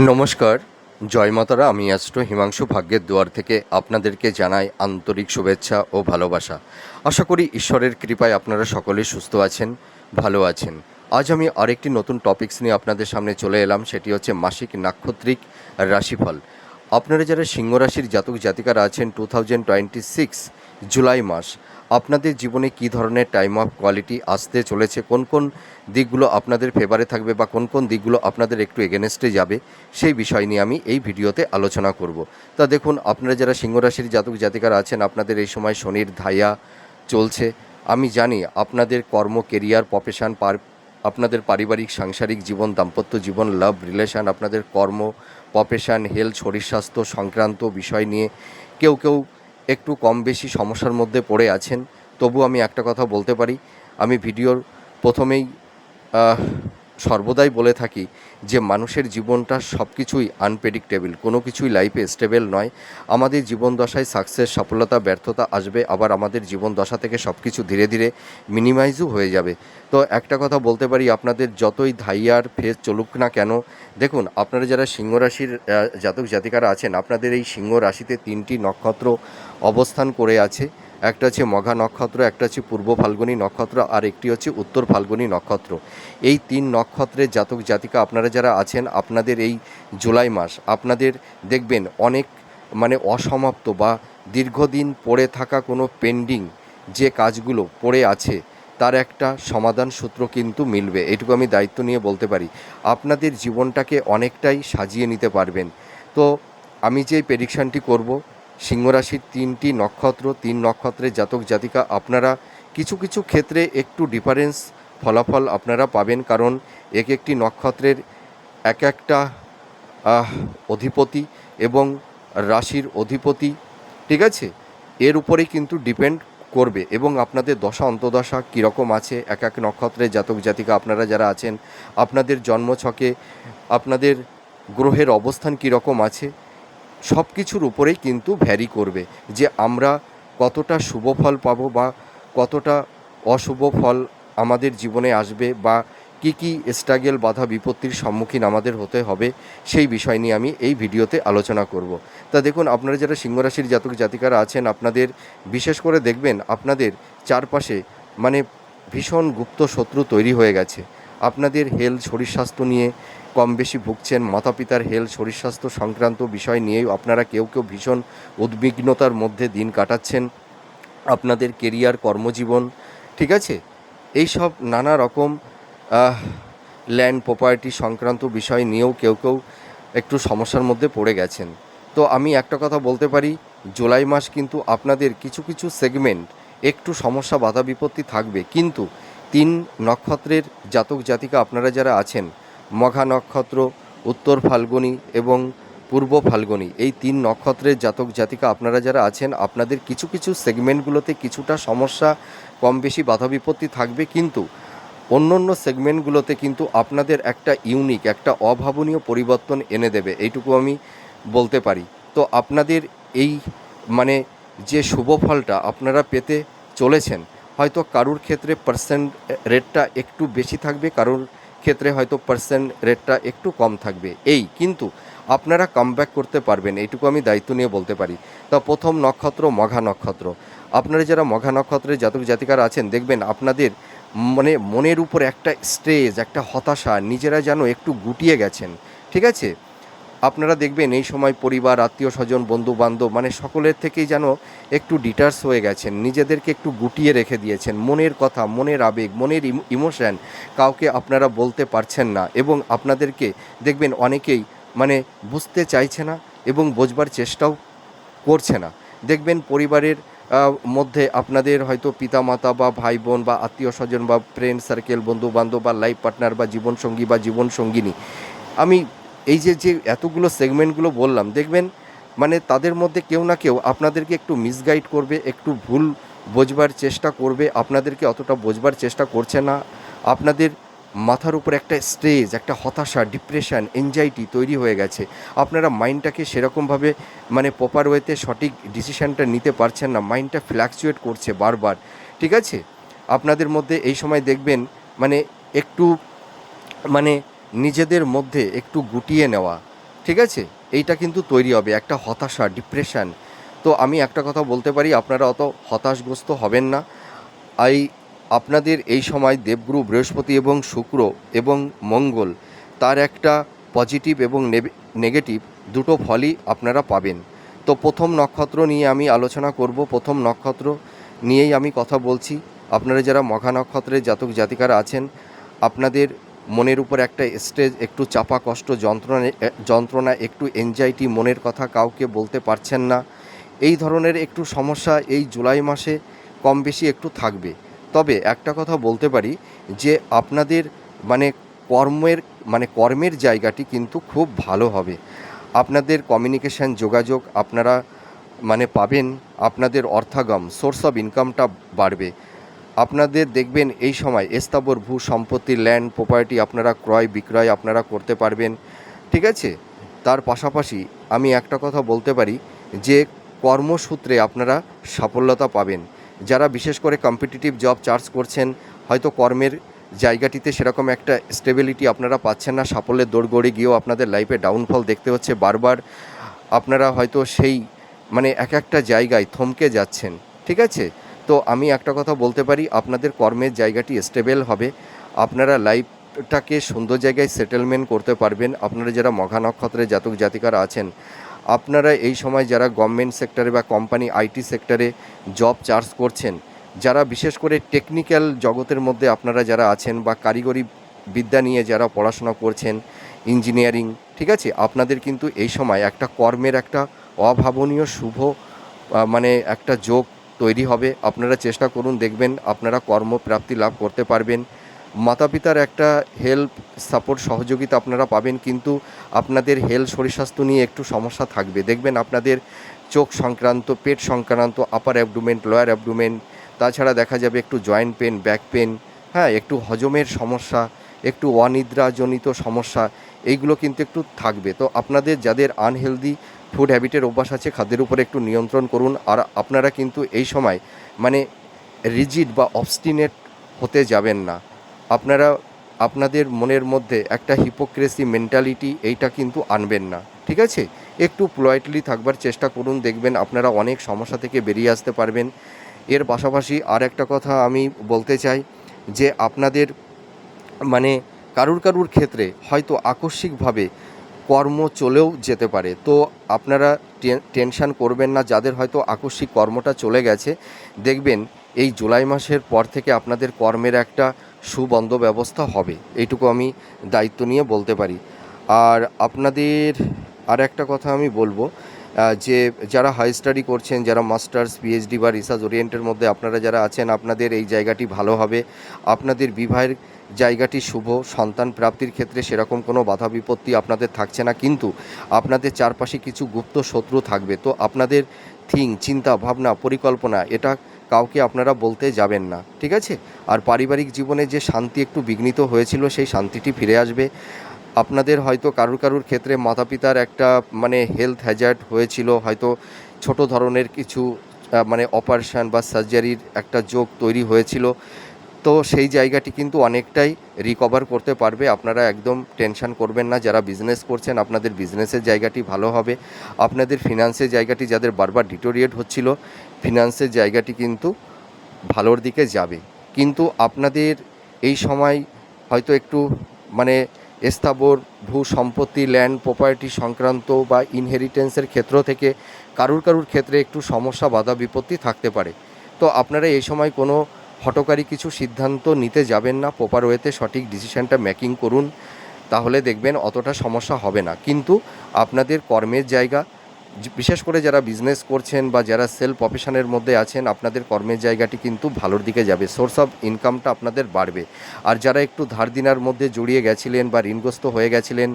নমস্কার, জয় মাতারা। আমি অ্যাস্ট্রো হিমাংশু ভাগ্যের দুয়ার থেকে আপনাদেরকে জানাই আন্তরিক শুভেচ্ছা ও ভালোবাসা। আশা করি ঈশ্বরের কৃপায় আপনারা সকলেই সুস্থ আছেন, ভালো আছেন। আজ আমি আরেকটি নতুন টপিকস নিয়ে আপনাদের সামনে চলে এলাম, সেটি হচ্ছে মাসিক নাক্ষত্রিক রাশিফল। আপনারা যারা সিংহ রাশির জাতক জাতিকারা আছেন 2026 জুলাই মাস আপনাদের জীবনে কী ধরনের টাইম অফ কোয়ালিটি আসতে চলেছে, কোন কোন দিকগুলো আপনাদের ফেভারে থাকবে বা কোন কোন দিকগুলো আপনাদের একটু এগেনস্টে যাবে, সেই বিষয় নিয়ে আমি এই ভিডিওতে আলোচনা করব। তা দেখুন, আপনারা যারা সিংহ রাশির জাতক জাতিকারা আছেন আপনাদের এই সময় শনির ধাইয়া চলছে। আমি জানি আপনাদের কর্ম, কেরিয়ার, প্রফেশন, আপনাদের পারিবারিক সাংসারিক জীবন, দাম্পত্য জীবন, লাভ রিলেশন, আপনাদের কর্ম, প্রফেশন, হেলথ, শরীর স্বাস্থ্য সংক্রান্ত বিষয় নিয়ে কেউ কেউ একটু কম বেশি সমস্যার মধ্যে পড়ে আছেন। তবু আমি একটা কথা বলতে পারি, আমি ভিডিওর প্রথমেই সর্বদাই বলে থাকি যে মানুষের জীবনটা সব কিছুই আনপ্রেডিক্টেবল, কোনো কিছুই লাইফে স্টেবল নয়। আমাদের জীবন দশায় সাকসেস, সফলতা, ব্যর্থতা আসবে, আবার আমাদের জীবন দশা থেকে সব কিছু ধীরে ধীরে মিনিমাইজও হয়ে যাবে। তো একটা কথা বলতে পারি, আপনাদের যতই ধাইয়ার ফেজ চলুক না কেন, দেখুন আপনারা যারা সিংহ রাশির জাতক জাতিকারা আছেন আপনাদের এই সিংহ রাশিতে 3টি নক্ষত্র অবস্থান করে আছে। একটা হচ্ছে মঘা নক্ষত্র, একটা হচ্ছে পূর্ব ফাল্গুনী নক্ষত্র, আর একটি হচ্ছে উত্তর ফাল্গুনী নক্ষত্র। এই 3 নক্ষত্রের জাতক জাতিকা আপনারা যারা আছেন আপনাদের এই জুলাই মাস আপনাদের দেখবেন অনেক অসমাপ্ত বা দীর্ঘদিন পড়ে থাকা কোনো পেন্ডিং যে কাজগুলো পড়ে আছে তার একটা সমাধান সূত্র কিন্তু মিলবে, এটুকু আমি দায়িত্ব নিয়ে বলতে পারি। আপনাদের জীবনটাকে অনেকটাই সাজিয়ে নিতে পারবেন। তো আমি যে প্রেডিকশানটি করব, সিংহরাশির 3টি নক্ষত্র, 3 নক্ষত্রের জাতক জাতিকা আপনারা কিছু কিছু ক্ষেত্রে একটু ডিফারেন্স ফলাফল আপনারা পাবেন, কারণ এক একটি নক্ষত্রের এক একটা অধিপতি এবং রাশির অধিপতি, ঠিক আছে, এর উপরেই কিন্তু ডিপেন্ড করবে এবং আপনাদের দশা অন্তদশা কীরকম আছে এক এক নক্ষত্রের জাতক জাতিকা আপনারা যারা আছেন আপনাদের জন্মছকে আপনাদের গ্রহের অবস্থান কীরকম আছে সব কিছুর উপরেই কিন্তু ভ্যারি করবে যে আমরা কতটা শুভ ফল পাবো বা কতটা অশুভ ফল আমাদের জীবনে আসবে বা কী কী স্ট্রাগল, বাধা বিপত্তির সম্মুখীন আমাদের হতে হবে, সেই বিষয় নিয়ে আমি এই ভিডিওতে আলোচনা করব। তা দেখুন, আপনারা যারা সিংহরাশির জাতক জাতিকারা আছেন আপনাদের বিশেষ করে দেখবেন আপনাদের চারপাশে ভীষণ গুপ্ত শত্রু তৈরি হয়ে গেছে। আপনাদের হেলথ, শরীর স্বাস্থ্য নিয়ে কম বেশি ভুগছেন। মাতা পিতার হেলথ, শরীর স্বাস্থ্য সংক্রান্ত বিষয় নিয়েও আপনারা কেউ কেউ ভীষণ উদ্বিগ্নতার মধ্যে দিন কাটাচ্ছেন। আপনাদের কেরিয়ার, কর্মজীবন, ঠিক আছে, এইসব নানা রকম ল্যান্ড প্রপার্টি সংক্রান্ত বিষয় নিয়েও কেউ কেউ একটু সমস্যার মধ্যে পড়ে গেছেন। তো আমি একটা কথা বলতে পারি, জুলাই মাস কিন্তু আপনাদের কিছু কিছু সেগমেন্ট একটু সমস্যা, বাধা বিপত্তি থাকবে, কিন্তু 3 নক্ষত্রের জাতক জাতিকা আপনারা যারা আছেন মঘা নক্ষত্র, উত্তর ফাল্গুনী এবং পূর্ব ফাল্গুনী, এই 3 নক্ষত্রের জাতক জাতিকা আপনারা যারা আছেন আপনাদের কিছু কিছু সেগমেন্টগুলোতে কিছুটা সমস্যা, কম বেশি বাধা বিপত্তি থাকবে, কিন্তু অন্য অন্য সেগমেন্টগুলোতে কিন্তু আপনাদের একটা ইউনিক, একটা অভাবনীয় পরিবর্তন এনে দেবে, এইটুকু আমি বলতে পারি। তো আপনাদের এই যে শুভ ফলটা আপনারা পেতে চলেছেন, হয়তো কারুর ক্ষেত্রে পার্সেন্ট রেটটা একটু বেশি থাকবে, কারুর ক্ষেত্রে হয়তো পার্সেন্ট রেটটা একটু কম থাকবে, কিন্তু আপনারা কামব্যাক করতে পারবেন, এইটুকু আমি দায়িত্ব নিয়ে বলতে পারি। তা প্রথম নক্ষত্র মঘা নক্ষত্র। আপনারা যারা মঘা নক্ষত্রের জাতক জাতিকারা আছেন দেখবেন আপনাদের মনের উপর একটা স্ট্রেস, একটা হতাশা, নিজেরা যেন একটু গুটিয়ে গেছেন, ঠিক আছে। আপনারা দেখবেন এই সময় পরিবার, আত্মীয় স্বজন, বন্ধু বান্ধব সকলের থেকেই যেন একটু ডিটাচ হয়ে গেছেন, নিজেদেরকে একটু গুটিয়ে রেখে দিয়েছেন। মনের কথা, মনের আবেগ, মনের ইমোশন কাউকে আপনারা বলতে পারছেন না এবং আপনাদেরকে দেখবেন অনেকেই বুঝতে চাইছে না এবং বোঝবার চেষ্টাও করছে না। দেখবেন পরিবারের মধ্যে আপনাদের হয়তো পিতামাতা বা ভাই বোন বা আত্মীয় স্বজন বা ফ্রেন্ড সার্কেল, বন্ধু বান্ধব বা লাইফ পার্টনার বা জীবনসঙ্গী বা জীবনসঙ্গিনী, আমি এই যে এতগুলো সেগমেন্টগুলো বললাম, দেখবেন তাদের মধ্যে কেউ না কেউ আপনাদেরকে একটু মিসগাইড করবে, একটু ভুল বোঝবার চেষ্টা করবে, আপনাদেরকে অতটা বোঝবার চেষ্টা করছে না। আপনাদের মাথার উপর একটা স্ট্রেস, একটা হতাশা, ডিপ্রেশন, এনজাইটি তৈরি হয়ে গেছে। আপনারা মাইন্ডটাকে সেরকমভাবে প্রপার ওয়েতে সঠিক ডিসিশানটা নিতে পারছেন না, মাইন্ডটা ফ্ল্যাকচুয়েট করছে বারবার, ঠিক আছে। আপনাদের মধ্যে এই সময় দেখবেন একটু নিজেদের মধ্যে একটু গুটিয়ে নেওয়া, ঠিক আছে? এইটা কিন্তু তৈরি হবে একটা হতাশা, ডিপ্রেশন। তো আমি একটা কথা বলতে পারি, আপনারা অত হতাশগ্রস্ত হবেন না। এই আপনাদের এই সময় দেবগুরু বৃহস্পতি এবং শুক্র এবং মঙ্গল, তার একটা পজিটিভ এবং নেগেটিভ দুটো ফলই আপনারা পাবেন। তো প্রথম নক্ষত্র নিয়ে আমি আলোচনা করব। প্রথম নক্ষত্র নিয়েই আমি কথা বলছি। আপনারা যারা মঘা নক্ষত্রের জাতক জাতিকারা আছেন, আপনাদের মনের উপর একটা স্ট্রেস, একটু চাপা কষ্ট, যন্ত্রণা, একটু এনজাইটি, মনের কথা কাউকে বলতে পারছেন না, এই ধরনের একটু সমস্যা এই জুলাই মাসে কম বেশি একটু থাকবে। তবে একটা কথা বলতে পারি যে আপনাদের মানে কর্মের জায়গাটি কিন্তু খুব ভালো হবে। আপনাদের কমিউনিকেশান, যোগাযোগ আপনারা পাবেন। আপনাদের অর্থাগম, সোর্স অফ ইনকামটা বাড়বে। আপনাদের দেখবেন এই সময় স্থাবর ভূ সম্পত্তি, ল্যান্ড প্রপার্টি আপনারা ক্রয় বিক্রয় আপনারা করতে পারবেন। ঠিক আছে? তার পাশাপাশি আমি একটা কথা বলতে পারি যে কর্মসূত্রে আপনারা সাফল্যতা পাবেন। যারা বিশেষ করে কম্পিটিটিভ জব চার্জ করছেন, হয়তো কর্মের জায়গাটিতে সেরকম একটা স্টেবিলিটি আপনারা পাচ্ছেন না, সাফল্যের দৌড়গড়ি গিয়েও আপনাদের লাইফে ডাউনফল দেখতে হচ্ছে বারবার। আপনারা হয়তো সেই এক একটা জায়গায় থমকে যাচ্ছেন। ঠিক আছে? তো আমি একটা কথা বলতে পারি, আপনাদের কর্মের জায়গাটি স্টেবল হবে। আপনারা লাইফটাকে সুন্দর জায়গায় সেটেলমেন্ট করতে পারবেন। আপনারা যারা মঘা নক্ষত্রের জাতক জাতিকারা আছেন, আপনারা এই সময় যারা গভর্নমেন্ট সেক্টরে বা কোম্পানি আইটি সেক্টরে জব চার্জ করছেন, যারা বিশেষ করে টেকনিক্যাল জগতের মধ্যে আপনারা যারা আছেন বা কারিগরি বিদ্যা নিয়ে যারা পড়াশোনা করছেন, ইঞ্জিনিয়ারিং, ঠিক আছে, আপনাদের কিন্তু এই সময় একটা কর্মের একটা অভাবনীয় শুভ একটা যোগ তৈরি হবে। আপনারা চেষ্টা করুন, দেখবেন আপনারা কর্মপ্রাপ্তি লাভ করতে পারবেন। মাতা পিতার একটা হেল্প, সাপোর্ট, সহযোগিতা আপনারা পাবেন, কিন্তু আপনাদের হেলথ, শরীর স্বাস্থ্য নিয়ে একটু সমস্যা থাকবে। দেখবেন আপনাদের চোখ সংক্রান্ত, পেট সংক্রান্ত, আপার অ্যাবডোমেন, লোয়ার অ্যাবডোমেন, তাছাড়া দেখা যাবে একটু জয়েন্ট পেন, ব্যাক পেন, হ্যাঁ, একটু হজমের সমস্যা, একটু অনিদ্রাজনিত সমস্যা, এইগুলো কিন্তু একটু থাকবে। তো আপনাদের যাদের আনহেলদি ফুড হ্যাবিটের অভ্যাস আছে, খাদ্যের উপরে একটু নিয়ন্ত্রণ করুন। আর আপনারা কিন্তু এই সময় রিজিড বা অবস্টিনেট হতে যাবেন না। আপনারা আপনাদের মনের মধ্যে একটা হিপোক্রেসি মেন্টালিটি, এইটা কিন্তু আনবেন না। ঠিক আছে? একটু পোলাইটলি থাকবার চেষ্টা করুন, দেখবেন আপনারা অনেক সমস্যা থেকে বেরিয়ে আসতে পারবেন। এর পাশাপাশি আর একটা কথা আমি বলতে চাই যে আপনাদের কারুর ক্ষেত্রে হয়তো আকস্মিকভাবে কর্ম চলেও যেতে পারে। তো আপনারা টেনশান করবেন না। যাদের হয়তো আকস্মিক কর্মটা চলে গেছে, দেখবেন এই জুলাই মাসের পর থেকে আপনাদের কর্মের একটা সুবন্দ ব্যবস্থা হবে। এইটুকু আমি দায়িত্ব নিয়ে বলতে পারি। আর আপনাদের আর একটা কথা আমি বলবো, যে যারা হাই স্টাডি করছেন, যারা মাস্টার্স, পিএইচডি বা রিসার্চ ওরিয়েন্টের মধ্যে আপনারা যারা আছেন, আপনাদের এই জায়গাটি ভালো হবে। আপনাদের বিবাহের জায়গাটি শুভ। সন্তান প্রাপ্তির ক্ষেত্রে সেরকম কোনো বাধা বিপত্তি আপনাদের থাকছে না, কিন্তু আপনাদের চারপাশে কিছু গুপ্ত শত্রু থাকবে। তো আপনাদের চিন্তা ভাবনা, পরিকল্পনা, এটা কাউকে আপনারা বলতে যাবেন না। ঠিক আছে? আর পারিবারিক জীবনে যে শান্তি একটু বিঘ্নিত হয়েছিল, সেই শান্তিটি ফিরে আসবে। আপনাদের হয়তো কারুর ক্ষেত্রে মাতা পিতার একটা হেলথ হ্যাজার্ড হয়েছিল, হয়তো ছোট ধরনের কিছু অপারেশান বা সার্জারির একটা যোগ তৈরি হয়েছিল। তো সেই জায়গাটি কিন্তু অনেকটাই রিকভার করতে পারবে। আপনারা একদম টেনশন করবেন না। যারা বিজনেস করছেন, আপনাদের বিজনেসের জায়গাটি ভালো হবে। আপনাদের ফিনান্সের জায়গাটি যাদের বারবার ডিটোরিয়েট হচ্ছিল, ফিনান্সের জায়গাটি কিন্তু ভালোর দিকে যাবে। কিন্তু আপনাদের এই সময় হয়তো একটু স্থাবর ভূ সম্পত্তি, ল্যান্ড প্রপার্টি সংক্রান্ত বা ইনহেরিটেন্সের ক্ষেত্র থেকে কারুর ক্ষেত্রে একটু সমস্যা, বাধা বিপত্তি থাকতে পারে। তো আপনারা এই সময় কোনো হঠকারী কিছু সিদ্ধান্ত নিতে যাবেন না। প্রপার ওয়েতে সঠিক ডিসিশানটা মেকিং করুন, তাহলে দেখবেন অতটা সমস্যা হবে না। কিন্তু আপনাদের কর্মের জায়গা, বিশেষ করে যারা বিজনেস করছেন বা যারা সেলফ প্রফেশনের মধ্যে আছেন, আপনাদের কর্মের জায়গাটি কিন্তু ভালোর দিকে যাবে। সোর্স অফ ইনকামটা আপনাদের বাড়বে। আর যারা একটু ধার দিনার মধ্যে জড়িয়ে গেছিলেন বা ঋণগ্রস্ত হয়ে গেছিলেন,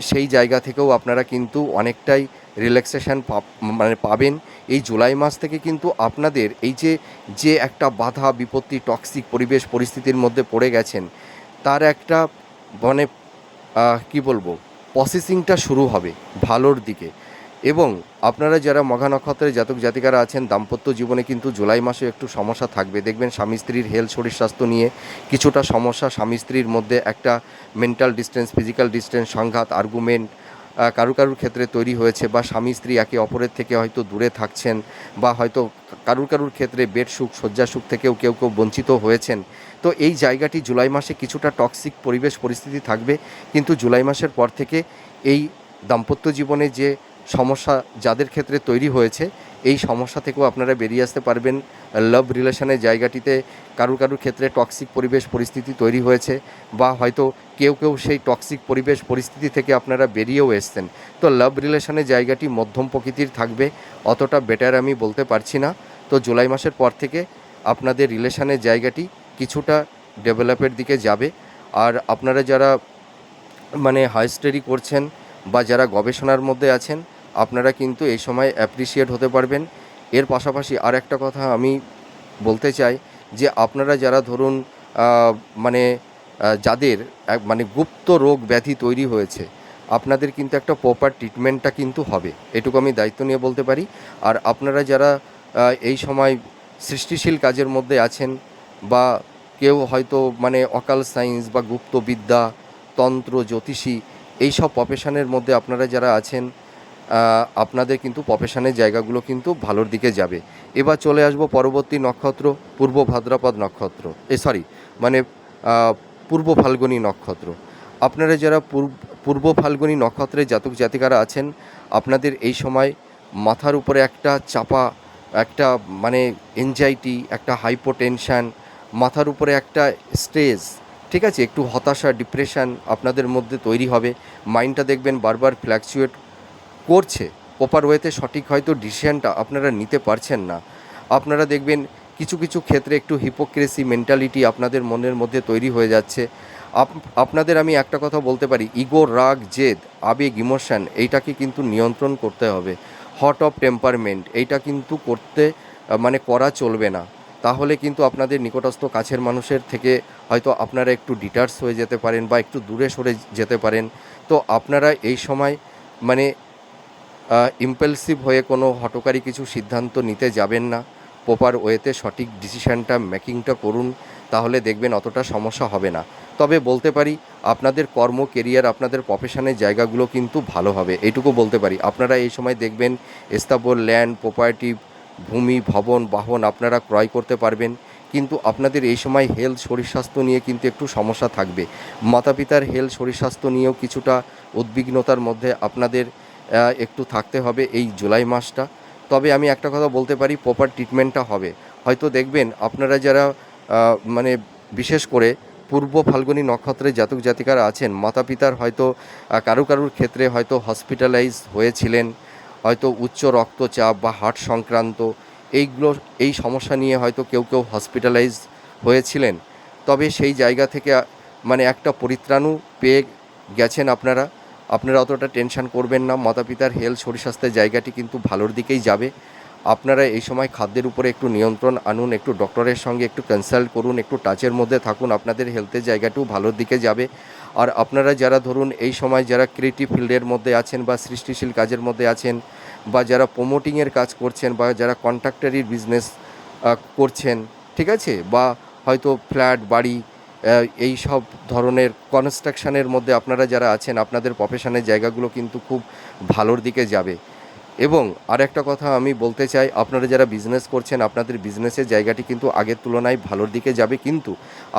সেই জায়গা থেকেও আপনারা কিন্তু অনেকটাই রিল্যাক্সেশন পাবেন। এই জুলাই মাস থেকে কিন্তু আপনাদের এই যে একটা বাধা বিপত্তি, টক্সিক পরিবেশ পরিস্থিতির মধ্যে পড়ে গেছেন, তার একটা মানে কী বলবো, প্রসেসিংটা শুরু হবে ভালোর দিকে। এবং আপনারা যারা মঘা নক্ষত্রের জাতক জাতিকারা আছেন, দাম্পত্য জীবনে কিন্তু জুলাই মাসে একটু সমস্যা থাকবে। দেখবেন স্বামী স্ত্রীর হেলথ, শরীর স্বাস্থ্য নিয়ে কিছুটা সমস্যা, স্বামী স্ত্রীর মধ্যে একটা মেন্টাল ডিস্টেন্স, ফিজিক্যাল ডিস্টেন্স, সংঘাত, আর্গুমেন্ট, কারুর কারুর ক্ষেত্রে তৈরি হয়েছে, বা স্বামী স্ত্রী একে অপরের থেকে হয়তো দূরে থাকছেন, বা হয়তো কারুর কারুর ক্ষেত্রে বেড সুখ শয্যা সুখ থেকেও কেউ কেউ বঞ্চিত হয়েছেন। তো এই জায়গাটি জুলাই মাসে কিছুটা টক্সিক পরিবেশ পরিস্থিতি থাকবে, কিন্তু জুলাই মাসের পর থেকে এই দাম্পত্য জীবনে যে সমস্যা যাদের ক্ষেত্রে তৈরি হয়েছে, এই সমস্যা থেকেও আপনারা বেরিয়ে আসতে পারবেন। লাভ রিলেশনের জায়গাটিতে কারুর কারুর ক্ষেত্রে টক্সিক পরিবেশ পরিস্থিতি তৈরি হয়েছে, বা হয়তো কেউ কেউ সেই টক্সিক পরিবেশ পরিস্থিতি থেকে আপনারা বেরিয়েও এসছেন। তো লাভ রিলেশনের জায়গাটি মধ্যম প্রকৃতির থাকবে, অতটা বেটার আমি বলতে পারছি না। তো জুলাই মাসের পর থেকে আপনাদের রিলেশনের জায়গাটি কিছুটা ডেভেলপের দিকে যাবে। আর আপনারা যারা মানে হাই স্টাডি করছেন বা যারা গবেষণার মধ্যে আছেন, আপনারা কিন্তু এই সময় অ্যাপ্রিসিয়েট হতে পারবেন। এর পাশাপাশি আর একটা কথা আমি বলতে চাই, যে আপনারা যারা ধরুন মানে যাদের মানে গুপ্ত রোগ ব্যাধি তৈরি হয়েছে, আপনাদের কিন্তু একটা প্রপার ট্রিটমেন্টটা কিন্তু হবে, এটুকু আমি দায়িত্ব নিয়ে বলতে পারি। আর আপনারা যারা এই সময় সৃষ্টিশীল কাজের মধ্যে আছেন, বা কেউ হয়তো মানে অকাল সায়েন্স বা গুপ্তবিদ্যা, তন্ত্র, জ্যোতিষী, এই সব প্রফেশনের মধ্যে আপনারা যারা আছেন, আপনাদের কিন্তু প্রফেশনের জায়গাগুলো কিন্তু ভালোর দিকে যাবে। এবার চলে আসবো পরবর্তী নক্ষত্র, পূর্ব ভাদ্রপদ নক্ষত্র, মানে আহ, পূর্ব ফাল্গুনী নক্ষত্র। আপনারা যারা পূর্ব ফাল্গুনী নক্ষত্রের জাতক জাতিকারা আছেন, আপনাদের এই সময় মাথার উপরে একটা চাপা, একটা মানে এনজাইটি, একটা হাইপোটেনশান, মাথার উপরে একটা স্ট্রেস, ঠিক আছে, একটু হতাশা, ডিপ্রেশন আপনাদের মধ্যে তৈরি হবে। মাইন্ডটা দেখবেন বারবার ফ্ল্যাকচুয়েট করছে, প্রপার ওয়েতে সঠিক হয়তো ডিসিশনটা আপনারা নিতে পারছেন না। আপনারা দেখবেন কিছু কিছু ক্ষেত্রে একটু হিপোক্রেসি মেন্টালিটি আপনাদের মনের মধ্যে তৈরি হয়ে যাচ্ছে। আপনাদের আমি একটা কথা বলতে পারি, ইগো, রাগ, জেদ, আবেগ, ইমোশন, এইটাকে কিন্তু নিয়ন্ত্রণ করতে হবে। হট অফ টেম্পারমেন্ট এইটা কিন্তু মানে করা চলবে না। তাহলে কিন্তু আপনাদের নিকটস্থ কাছের মানুষের থেকে হয়তো আপনারা একটু ডিটার্স হয়ে যেতে পারেন, বা একটু দূরে সরে যেতে পারেন। তো আপনারা এই সময় মানে ইম্পালসিভ হয়ে কোনো হঠকারী কিছু সিদ্ধান্ত নিতে যাবেন না। প্রপার ওয়েতে সঠিক ডিসিশানটা মেকিংটা করুন, তাহলে দেখবেন অতটা সমস্যা হবে না। তবে বলতে পারি, আপনাদের কর্ম কেরিয়ার, আপনাদের প্রফেশনের জায়গাগুলো কিন্তু ভালো হবে, এইটুকু বলতে পারি। আপনারা এই সময় দেখবেন স্থাবর ল্যান্ড প্রপার্টি, ভূমি, ভবন, বাহন আপনারা ক্রয় করতে পারবেন। কিন্তু আপনাদের এই সময় হেলথ, শরীর স্বাস্থ্য নিয়ে কিন্তু একটু সমস্যা থাকবে। মাতা পিতার হেলথ, শরীর স্বাস্থ্য নিয়েও কিছুটা উদ্বিগ্নতার মধ্যে আপনাদের একটু থাকতে হবে এই জুলাই মাসটা। তবে আমি একটা কথা বলতে পারি, প্রপার ট্রিটমেন্টটা হবে। হয়তো দেখবেন আপনারা যারা মানে বিশেষ করে পূর্ব ফাল্গুনী নক্ষত্রের জাতক জাতিকারা আছেন, মাতা পিতার হয়তো কারুর ক্ষেত্রে হয়তো হসপিটালাইজ হয়েছিলেন, হয়তো উচ্চ রক্তচাপ বা হার্ট সংক্রান্ত এই সমস্যা নিয়ে হয়তো কেউ কেউ হসপিটালাইজ হয়েছিলেন। তবে সেই জায়গা থেকে মানে একটা পরিত্রাণও পেয়ে গেছেন আপনারা। আপনারা অতটা টেনশন করবেন না, মাতা পিতার হেলথ, শরীর স্বাস্থ্যের জায়গাটি কিন্তু ভালোর দিকেই যাবে। আপনারা এই সময় খাদ্যের উপরে একটু নিয়ন্ত্রণ আনুন, একটু ডক্টরের সঙ্গে একটু কনসাল্ট করুন, একটু টাচের মধ্যে থাকুন, আপনাদের হেলথের জায়গাটিও ভালোর দিকে যাবে। আর আপনারা যারা ধরুন এই সময় যারা ক্রিয়েটিভ ফিল্ডের মধ্যে আছেন, বা সৃষ্টিশীল কাজের মধ্যে আছেন, বা যারা প্রমোটিংয়ের কাজ করছেন, বা যারা কন্ট্রাক্টরির বিজনেস করছেন, ঠিক আছে, বা হয়তো ফ্ল্যাট, বাড়ি, এই সব ধরনের কনস্ট্রাকশানের মধ্যে আপনারা যারা আছেন, আপনাদের প্রফেশনের জায়গাগুলো কিন্তু খুব ভালোর দিকে যাবে। এবং আরেকটা কথা আমি বলতে চাই, আপনারা যারা বিজনেস করছেন, আপনাদের বিজনেসের জায়গাটি কিন্তু আগের তুলনায় ভালোর দিকে যাবে, কিন্তু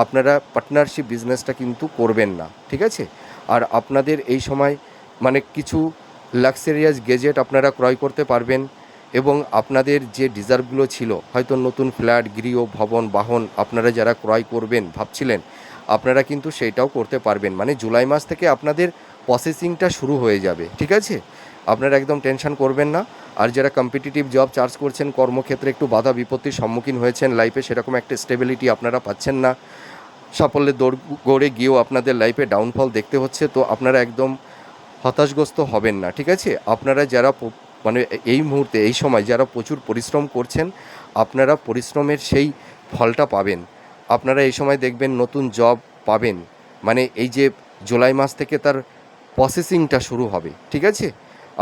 আপনারা পার্টনারশিপ বিজনেসটা কিন্তু করবেন না, ঠিক আছে। আর আপনাদের এই সময় মানে কিছু লাক্সারিয়াস গেজেট আপনারা ক্রয় করতে পারবেন, এবং আপনাদের যে ডিজার্ভগুলো ছিল, হয়তো নতুন ফ্ল্যাট, গৃহ, ভবন, বাহন আপনারা যারা ক্রয় করবেন ভাবছিলেন, আপনারা কিন্তু সেইটাও করতে পারবেন। মানে জুলাই মাস থেকে আপনাদের প্রসেসিংটা শুরু হয়ে যাবে, ঠিক আছে। আপনারা একদম টেনশন করবেন না। আর যারা কম্পিটিটিভ জব চার্জ করছেন, কর্মক্ষেত্রে একটু বাধা বিপত্তির সম্মুখীন হয়েছেন, লাইফে সেরকম একটা স্টেবিলিটি আপনারা পাচ্ছেন না, সাফল্যের গড়ে গিয়েও আপনাদের লাইফে ডাউনফল দেখতে হচ্ছে, তো আপনারা একদম হতাশগ্রস্ত হবেন না, ঠিক আছে। আপনারা যারা মানে এই মুহূর্তে এই সময় যারা প্রচুর পরিশ্রম করছেন, আপনারা পরিশ্রমের সেই ফলটা পাবেন। আপনারা এই সময় দেখবেন নতুন জব পাবেন, মানে এই যে জুলাই মাস থেকে তার প্রসেসিংটা শুরু হবে, ঠিক আছে।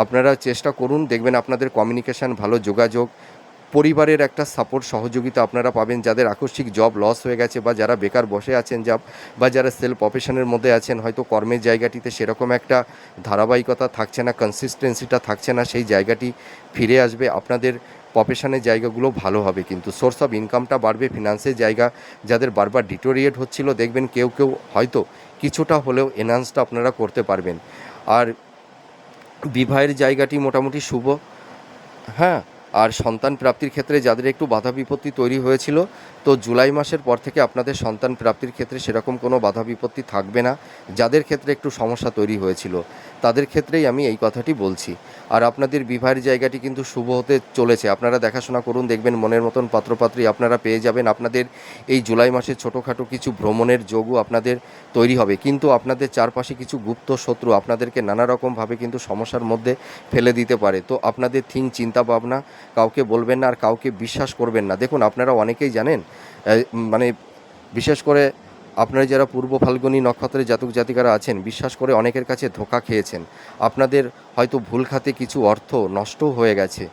আপনারা চেষ্টা করুন, দেখবেন আপনাদের কমিউনিকেশান ভালো, যোগাযোগ পরিবারের একটা সাপোর্ট সহযোগিতা আপনারা পাবেন। যাদের আকস্মিক জব লস হয়ে গেছে বা যারা বেকার বসে আছেন বা যারা সেলফ প্রফেশনের মধ্যে আছেন, হয়তো কর্মের জায়গাটিতে সেরকম একটা ধারাবাহিকতা থাকছে না, কনসিস্টেন্সিটা থাকছে না, সেই জায়গাটি ফিরে আসবে। আপনাদের প্রফেশনের জায়গাগুলো ভালো হবে, কিন্তু সোর্স অফ ইনকামটা বাড়বে। ফিনান্সের জায়গা যাদের বারবার ডিটোরিয়েট হচ্ছিল, দেখবেন কেউ কেউ হয়তো কিছুটা হলেও এনহান্সটা আপনারা করতে পারবেন। আর বিবাহের জায়গাটি মোটামুটি শুভ। হ্যাঁ, আর সন্তান প্রাপ্তির ক্ষেত্রে যাদের একটু বাধা বিপত্তি তৈরি হয়েছিল, তো জুলাই মাসের পর থেকে আপনাদের সন্তান প্রাপ্তির ক্ষেত্রে সেরকম কোনো বাধা বিপত্তি থাকবে না। যাদের ক্ষেত্রে একটু সমস্যা তৈরি হয়েছিল তাদের ক্ষেত্রেই আমি এই কথাটি বলছি। আর আপনাদের বিবাহের জায়গাটি কিন্তু শুভ হতে চলেছে। আপনারা দেখাশোনা করুন, দেখবেন মনের মতন পাত্রপাত্রী আপনারা পেয়ে যাবেন। আপনাদের এই জুলাই মাসে ছোটোখাটো কিছু ভ্রমণের যোগও আপনাদের তৈরি হবে, কিন্তু আপনাদের চারপাশে কিছু গুপ্ত শত্রু আপনাদেরকে নানা রকমভাবে কিন্তু সমস্যার মধ্যে ফেলে দিতে পারে। তো আপনাদের চিন্তা ভাবনা কাউকে বলবেন না, আর কাউকে বিশ্বাস করবেন না। দেখুন, আপনারা অনেকেই জানেন, মানে বিশেষ করে আপনারা যারা পূর্ব ফাল্গুনী নক্ষত্রের জাতক জাতিকারা আছেন, বিশ্বাস করে অনেকের কাছে ধোঁকা খেয়েছেন। আপনাদের হয়তো ভুল খাতে কিছু অর্থ নষ্ট হয়ে গেছে,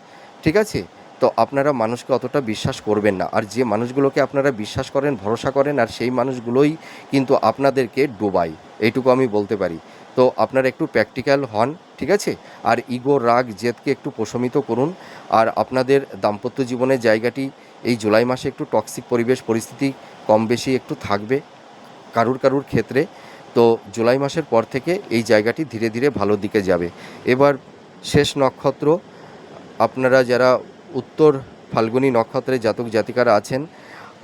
ঠিক আছে? তো আপনারা মানুষকে অতটা বিশ্বাস করবেন না। আর যে মানুষগুলোকে আপনারা বিশ্বাস করেন, ভরসা করেন, আর সেই মানুষগুলোই কিন্তু আপনাদেরকে ডোবায়, এইটুকু আমি বলতে পারি। তো আপনারা একটু প্র্যাকটিক্যাল হন, ঠিক আছে? আর ইগো, রাগ, জেদকে একটু প্রশমিত করুন। আর আপনাদের দাম্পত্য জীবনের জায়গাটি এই জুলাই মাসে একটু টক্সিক পরিবেশ পরিস্থিতি কম বেশি একটু থাকবে কারুর ক্ষেত্রে। তো জুলাই মাসের পর থেকে এই জায়গাটি ধীরে ধীরে ভালোর দিকে যাবে। এবার শেষ নক্ষত্র, আপনারা যারা উত্তর ফাল্গুনী নক্ষত্রে জাতক জাতিকারা আছেন,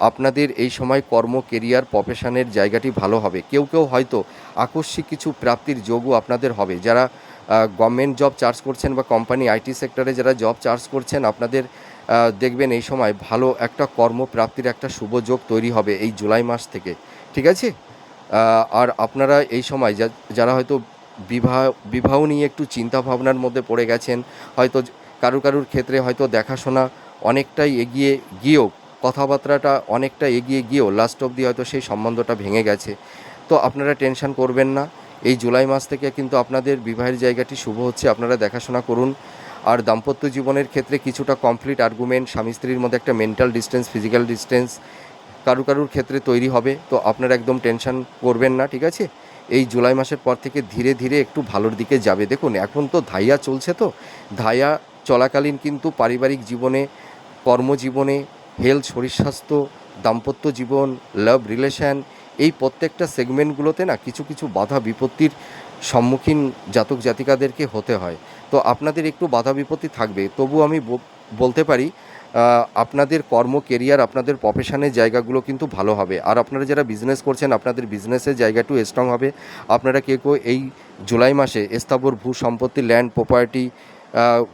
আপনাদের এই সময় কর্ম, কেরিয়ার, প্রফেশনের জায়গাটি ভালো হবে। কেউ কেউ হয়তো আকস্মিক কিছু প্রাপ্তির যোগও আপনাদের হবে। যারা গভর্নমেন্ট জব চার্জ করছেন বা কোম্পানি আইটি সেক্টরে যারা জব চার্জ করছেন, আপনাদের দেখবেন এই সময় ভালো একটা কর্মপ্রাপ্তির একটা শুভ যোগ তৈরি হবে এই জুলাই মাস থেকে, ঠিক আছে? আর আপনারা এই সময় যারা হয়তো বিবাহ নিয়ে একটু চিন্তা ভাবনার মধ্যে পড়ে গেছেন, হয়তো কারুর ক্ষেত্রে হয়তো দেখাশোনা অনেকটাই এগিয়ে গিয়েও, কথাবার্তাটা অনেকটা এগিয়ে গিয়েও লাস্ট অবধি হয়তো সেই সম্বন্ধটা ভেঙে গেছে। তো আপনারা টেনশন করবেন না, এই জুলাই মাস থেকে কিন্তু আপনাদের বিবাহের জায়গাটি শুভ হচ্ছে। আপনারা দেখাশোনা করুন। আর দাম্পত্য জীবনের ক্ষেত্রে কিছুটা কমপ্লিট আর্গুমেন্ট, স্বামী স্ত্রীর মধ্যে একটা মেন্টাল ডিস্টেন্স, ফিজিক্যাল ডিস্টেন্স কারুর ক্ষেত্রে তৈরি হবে। তো আপনারা একদম টেনশন করবেন না, ঠিক আছে? এই জুলাই মাসের পর থেকে ধীরে ধীরে একটু ভালোর দিকে যাবে। দেখুন, এখন তো ধাইয়া চলছে, তো ধাইয়া চলাকালীন কিন্তু পারিবারিক জীবনে, কর্মজীবনে, হেলথ, শরীর স্বাস্থ্য, দাম্পত্য জীবন, লাভ রিলেশন, এই প্রত্যেকটা সেগমেন্টগুলোতে না কিছু কিছু বাধা বিপত্তির সম্মুখীন জাতক জাতিকাদেরকে হতে হয়। তো আপনাদের একটু বাধা বিপত্তি থাকবে, তবু আমি বলতে পারি আপনাদের কর্ম, কেরিয়ার, আপনাদের প্রফেশনের জায়গাগুলো কিন্তু ভালো হবে। আর আপনারা যারা বিজনেস করছেন, আপনাদের বিজনেসের জায়গাটিও স্ট্রং হবে। আপনারা কেউ এই জুলাই মাসে স্থাবর ভূ সম্পত্তি, ল্যান্ড প্রপার্টি,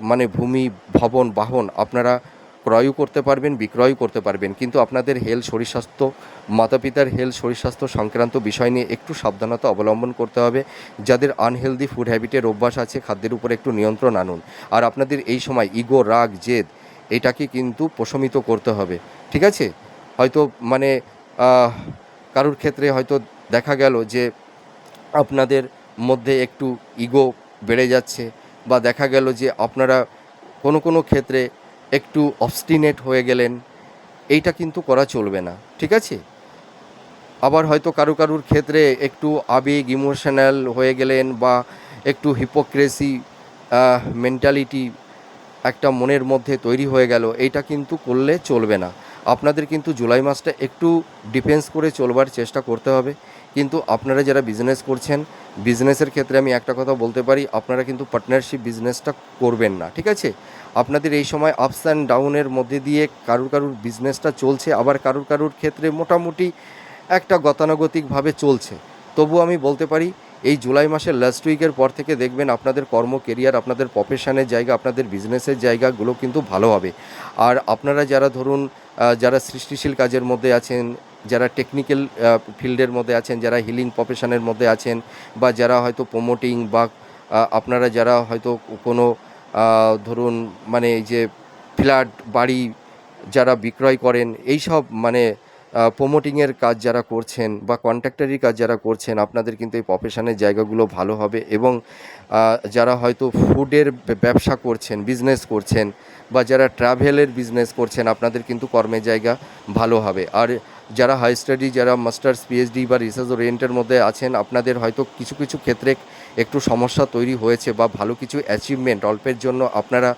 মানে ভূমি, ভবন, বাহন আপনারা ক্রয়ও করতে পারবেন, বিক্রয়ও করতে পারবেন। কিন্তু আপনাদের হেলথ, শরীর স্বাস্থ্য, মাতা পিতার হেলথ, শরীর স্বাস্থ্য সংক্রান্ত বিষয় নিয়ে একটু সাবধানতা অবলম্বন করতে হবে। যাদের আনহেলদি ফুড হ্যাবিটের অভ্যাস আছে, খাদ্যের উপর একটু নিয়ন্ত্রণ আনুন। আর আপনাদের এই সময় ইগো, রাগ, জেদ এটাকে কিন্তু প্রশমিত করতে হবে, ঠিক আছে? হয়তো মানে কারুর ক্ষেত্রে হয়তো দেখা গেল যে আপনাদের মধ্যে একটু ইগো বেড়ে যাচ্ছে, বা দেখা গেল যে আপনারা কোনো ক্ষেত্রে একটু অবস্টিনেট হয়ে গেলেন। এইটা কিন্তু করা চলবে না, ঠিক আছে? আবার হয়তো কারুর ক্ষেত্রে একটু আবেগ, ইমোশনাল হয়ে গেলেন, বা একটু হিপোক্রেসি মেন্টালিটি একটা মনের মধ্যে তৈরি হয়ে গেল। এইটা কিন্তু করলে চলবে না। আপনাদের কিন্তু জুলাই মাসটা একটু ডিফেন্স করে চলবার চেষ্টা করতে হবে। কিন্তু আপনারা যারা বিজনেস করছেন, বিজনেসের ক্ষেত্রে আমি একটা কথা বলতে পারি, আপনারা কিন্তু পার্টনারশিপ বিজনেসটা করবেন না, ঠিক আছে? আপনাদের এই সময় আপস অ্যান্ড ডাউনের মধ্যে দিয়ে কারুর বিজনেসটা চলছে, আবার কারুর ক্ষেত্রে মোটামুটি একটা গতানুগতিকভাবে চলছে। তবু আমি বলতে পারি এই জুলাই মাসের লাস্ট উইকের পর থেকে দেখবেন আপনাদের কর্ম, কেরিয়ার, আপনাদের প্রফেশনের জায়গা, আপনাদের বিজনেসের জায়গাগুলো কিন্তু ভালো হবে। আর আপনারা যারা ধরুন যারা সৃষ্টিশীল কাজের মধ্যে আছেন, যারা টেকনিক্যাল ফিল্ডের মধ্যে আছেন, যারা হিলিং প্রফেশনের মধ্যে আছেন, বা যারা হয়তো প্রমোটিং, বা আপনারা যারা হয়তো কোনো ধরুন মানে এই যে ফ্ল্যাট, বাড়ি যারা বিক্রয় করেন, এই সব মানে প্রমোটিংয়ের কাজ যারা করছেন, বা কন্ট্রাক্টারি কাজ যারা করছেন, আপনাদের কিন্তু এই প্রফেশনের জায়গাগুলো ভালো হবে। এবং যারা হয়তো ফুডের ব্যবসা করছেন, বিজনেস করছেন, বা যারা ট্রাভেলের বিজনেস করছেন আপনাদের কিন্তু কর্মের জায়গা ভালো হবে। আর যারা হাই স্টাডি, যারা মাস্টার্স, পিএইচডি বা রিসার্চ ওরিয়েন্টের মধ্যে আছেন, আপনাদের হয়তো কিছু কিছু ক্ষেত্রে একটু সমস্যা তৈরি হয়েছে বা ভালো কিছু অ্যাচিভমেন্ট অল্পের জন্য আপনারা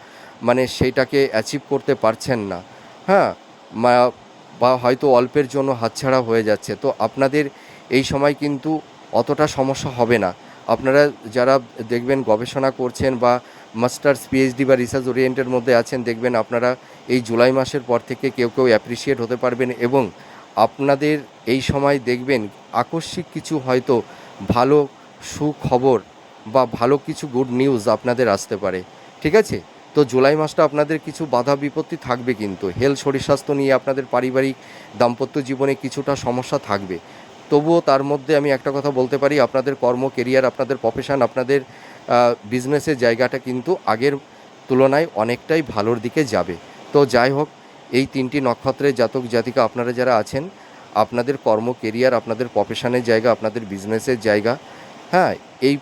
মানে সেইটাকে অ্যাচিভ করতে পারছেন না, হ্যাঁ, বা হয়তো অল্পের জন্য হাতছাড়া হয়ে যাচ্ছে। তো আপনাদের এই সময় কিন্তু অতটা সমস্যা হবে না। আপনারা যারা দেখবেন গবেষণা করছেন বা মাস্টার্স, পিএইচডি বা রিসার্চ ওরিয়েন্টের মধ্যে আছেন, দেখবেন আপনারা এই জুলাই মাসের পর থেকে কেউ কেউ অ্যাপ্রিসিয়েট হতে পারবেন এবং আপনাদের এই সময় দেখবেন আকস্মিক কিছু হয়তো ভালো সুখবর বা ভালো কিছু গুড নিউজ আপনাদের আসতে পারে। ঠিক আছে? তো জুলাই মাসটা আপনাদের কিছু বাধা বিপত্তি থাকবে, কিন্তু শরীর স্বাস্থ্য নিয়ে আপনাদের পারিবারিক দাম্পত্য জীবনে কিছুটা সমস্যা থাকবে। তবুও তার মধ্যে আমি একটা কথা বলতে পারি, আপনাদের কর্ম, কেরিয়ার, আপনাদের প্রফেশন, আপনাদের বিজনেসের জায়গাটা কিন্তু আগের তুলনায় অনেকটাই ভালোর দিকে যাবে। তো যাই হোক, এই 3টি নক্ষত্রের জাতক জাতিকা আপনারা যারা আছেন, আপনাদের কর্ম, কেরিয়ার, আপনাদের প্রফেশনের জায়গা, আপনাদের বিজনেসের জায়গা, হ্যাঁ, এই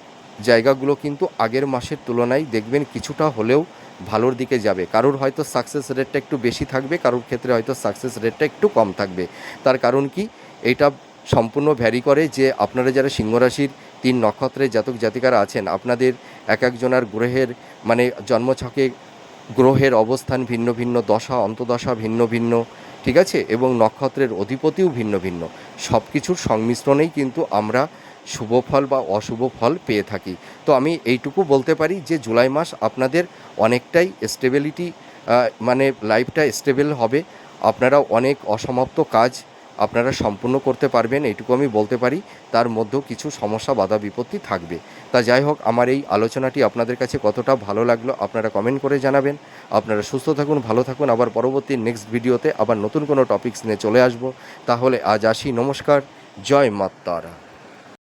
জায়গাগুলো কিন্তু আগের মাসের তুলনায় দেখবেন কিছুটা হলেও ভালোর দিকে যাবে। কারোর হয়তো সাকসেস রেটটা একটু বেশি থাকবে, কারোর ক্ষেত্রে হয়তো সাকসেস রেটটা একটু কম থাকবে। তার কারণ কি? এটা সম্পূর্ণ ভ্যারি করে যে আপনারা যারা সিংহ রাশির 3 নক্ষত্রের জাতক জাতিকারা আছেন, আপনাদের এক একজনার গ্রহের মানে জন্মছকে গ্রহের অবস্থান ভিন্ন ভিন্ন, দশা অন্তদশা ভিন্ন ভিন্ন, ঠিক আছে, এবং নক্ষত্রের অধিপতিও ভিন্ন ভিন্ন। সব কিছুর সংমিশ্রণেই কিন্তু আমরা শুভ ফল বা অশুভ ফল পেয়ে থাকি। তো আমি এইটুকু বলতে পারি যে জুলাই মাস আপনাদের অনেকটাই স্টেবিলিটি, মানে লাইফটা স্টেবল হবে। আপনারা অনেক অসমাপ্ত কাজ আপনারা সম্পূর্ণ করতে পারবেন, এইটুকু আমি বলতে পারি। তার মধ্যেও কিছু সমস্যা বাধা বিপত্তি থাকবে। তা যাই হোক, আমার এই আলোচনাটি আপনাদের কাছে কতটা ভালো লাগলো আপনারা কমেন্ট করে জানাবেন। আপনারা সুস্থ থাকুন, ভালো থাকুন। আবার পরবর্তী নেক্সট ভিডিওতে আবার নতুন কোনো টপিকস নিয়ে চলে আসব। তাহলে আজ আসি, নমস্কার, জয় মা তারা।